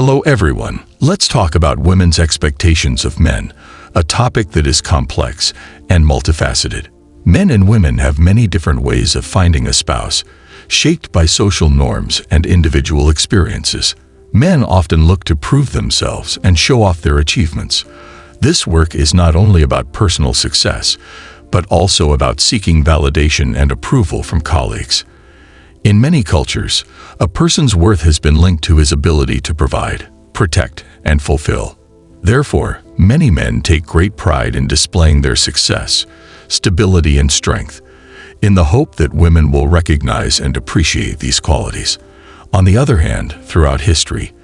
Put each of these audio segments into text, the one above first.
Hello everyone. Let's talk about women's expectations of men, a topic that is complex and multifaceted. Men and women have many different ways of finding a spouse, shaped by social norms and individual experiences. Men often look to prove themselves and show off their achievements. This work is not only about personal success, but also about seeking validation and approval from colleagues. In many cultures, a person's worth has been linked to his ability to provide, protect, and fulfill. Therefore, many men take great pride in displaying their success, stability, and strength, in the hope that women will recognize and appreciate these qualities. On the other hand, throughout history,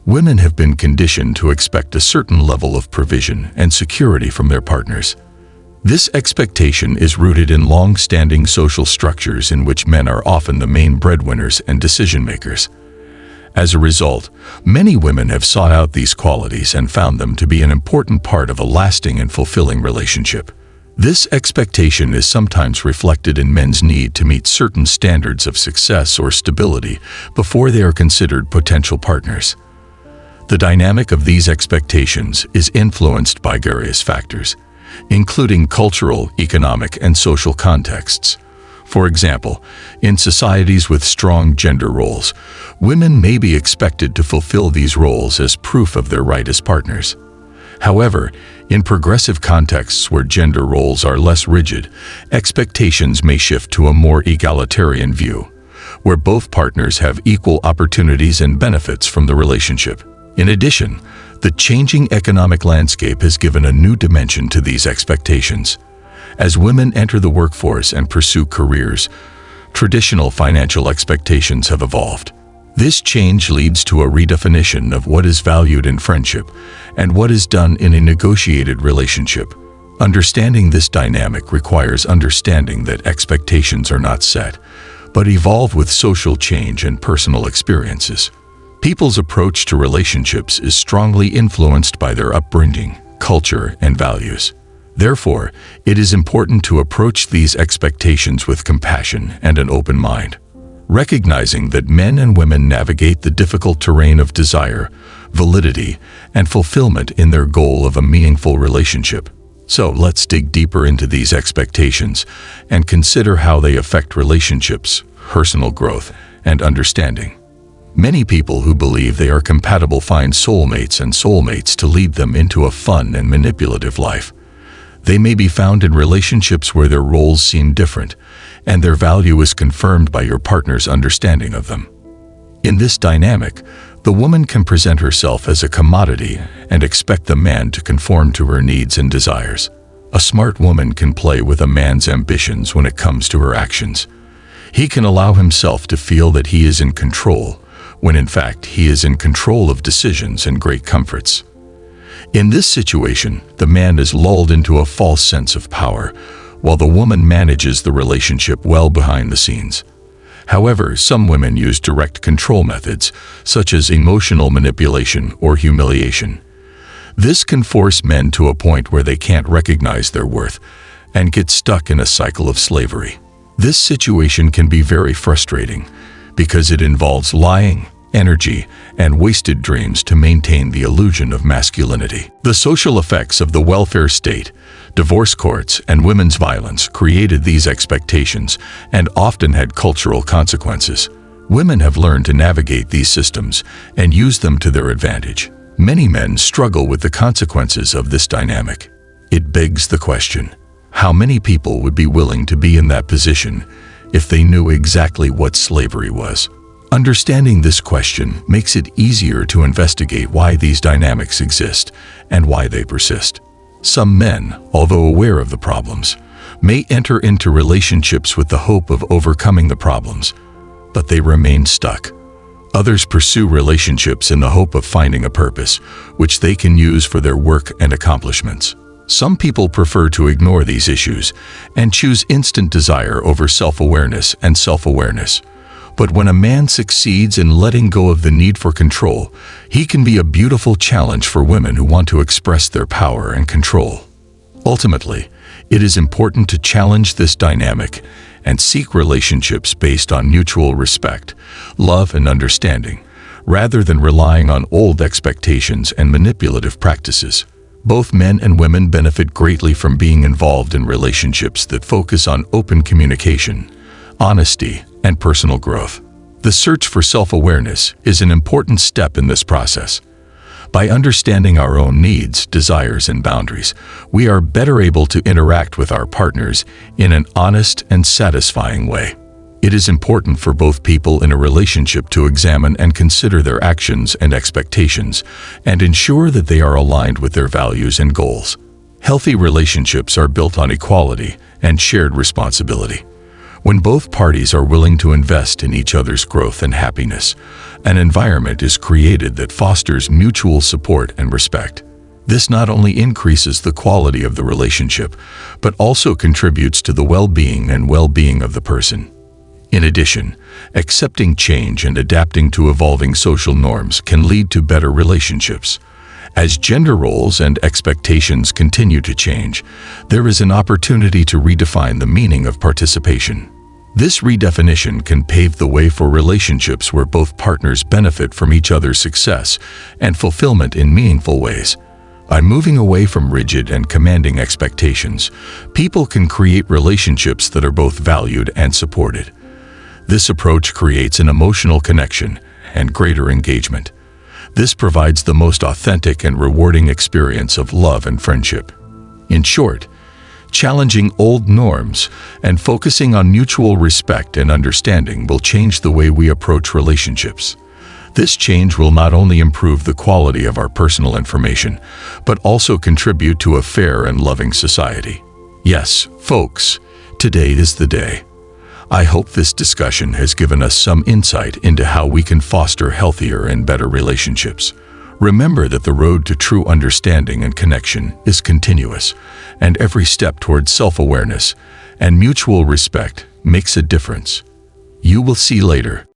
women have been conditioned to expect a certain level of provision and security from their partners. This expectation is rooted in long-standing social structures in which men are often the main breadwinners and decision-makers. As a result, many women have sought out these qualities and found them to be an important part of a lasting and fulfilling relationship. This expectation is sometimes reflected in men's need to meet certain standards of success or stability before they are considered potential partners. The dynamic of these expectations is influenced by various factors, including cultural, economic, and social contexts. For example, in societies with strong gender roles, women may be expected to fulfill these roles as proof of their right as partners. However, in progressive contexts where gender roles are less rigid, expectations may shift to a more egalitarian view, where both partners have equal opportunities and benefits from the relationship. In addition, the changing economic landscape has given a new dimension to these expectations. As women enter the workforce and pursue careers, traditional financial expectations have evolved. This change leads to a redefinition of what is valued in friendship and what is done in a negotiated relationship. Understanding this dynamic requires understanding that expectations are not set, but evolve with social change and personal experiences. People's approach to relationships is strongly influenced by their upbringing, culture, and values. Therefore, it is important to approach these expectations with compassion and an open mind, recognizing that men and women navigate the difficult terrain of desire, validity, and fulfillment in their goal of a meaningful relationship. So let's dig deeper into these expectations and consider how they affect relationships, personal growth, and understanding. Many people who believe they are compatible find soulmates and soulmates to lead them into a fun and manipulative life. They may be found in relationships where their roles seem different, and their value is confirmed by your partner's understanding of them. In this dynamic, the woman can present herself as a commodity and expect the man to conform to her needs and desires. A smart woman can play with a man's ambitions when it comes to her actions. He can allow himself to feel that he is in control, when in fact he is in control of decisions and great comforts. In this situation, the man is lulled into a false sense of power, while the woman manages the relationship well behind the scenes. However, some women use direct control methods, such as emotional manipulation or humiliation. This can force men to a point where they can't recognize their worth and get stuck in a cycle of slavery. This situation can be very frustrating, because it involves lying, energy, and wasted dreams to maintain the illusion of masculinity. The social effects of the welfare state, divorce courts, and women's violence created these expectations and often had cultural consequences. Women have learned to navigate these systems and use them to their advantage. Many men struggle with the consequences of this dynamic. It begs the question, how many people would be willing to be in that position if they knew exactly what slavery was? Understanding this question makes it easier to investigate why these dynamics exist and why they persist. Some men, although aware of the problems, may enter into relationships with the hope of overcoming the problems, but they remain stuck. Others pursue relationships in the hope of finding a purpose, which they can use for their work and accomplishments. Some people prefer to ignore these issues and choose instant desire over self-awareness and self-awareness. But when a man succeeds in letting go of the need for control, he can be a beautiful challenge for women who want to express their power and control. Ultimately, it is important to challenge this dynamic and seek relationships based on mutual respect, love, and understanding, rather than relying on old expectations and manipulative practices. Both men and women benefit greatly from being involved in relationships that focus on open communication, honesty, and personal growth. The search for self-awareness is an important step in this process. By understanding our own needs, desires, and boundaries, we are better able to interact with our partners in an honest and satisfying way. It is important for both people in a relationship to examine and consider their actions and expectations and ensure that they are aligned with their values and goals. Healthy relationships are built on equality and shared responsibility. When both parties are willing to invest in each other's growth and happiness, an environment is created that fosters mutual support and respect. This not only increases the quality of the relationship, but also contributes to the well-being of the person. In addition, accepting change and adapting to evolving social norms can lead to better relationships. As gender roles and expectations continue to change, there is an opportunity to redefine the meaning of participation. This redefinition can pave the way for relationships where both partners benefit from each other's success and fulfillment in meaningful ways. By moving away from rigid and commanding expectations, people can create relationships that are both valued and supported. This approach creates an emotional connection and greater engagement. This provides the most authentic and rewarding experience of love and friendship. In short, challenging old norms and focusing on mutual respect and understanding will change the way we approach relationships. This change will not only improve the quality of our personal information, but also contribute to a fair and loving society. Yes, folks, today is the day. I hope this discussion has given us some insight into how we can foster healthier and better relationships. Remember that the road to true understanding and connection is continuous, and every step towards self-awareness and mutual respect makes a difference. You will see later.